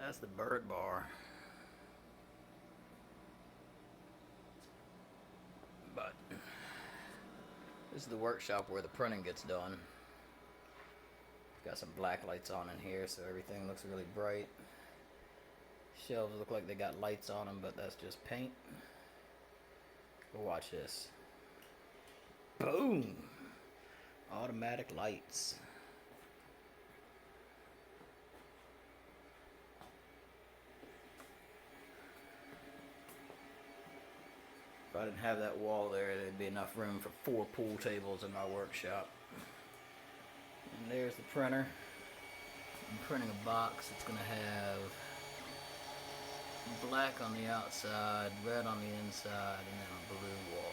That's the Byrd-Bar. But this is the workshop where the printing gets done. Got some black lights on in here, so everything looks really bright. Shelves look like they got lights on them, but that's just paint. But watch this. Boom! Automatic lights. If I didn't have that wall there, there'd be enough room for 4 pool tables in my workshop. And there's the printer. I'm printing a box. It's going to have black on the outside, red on the inside, and then a blue wall.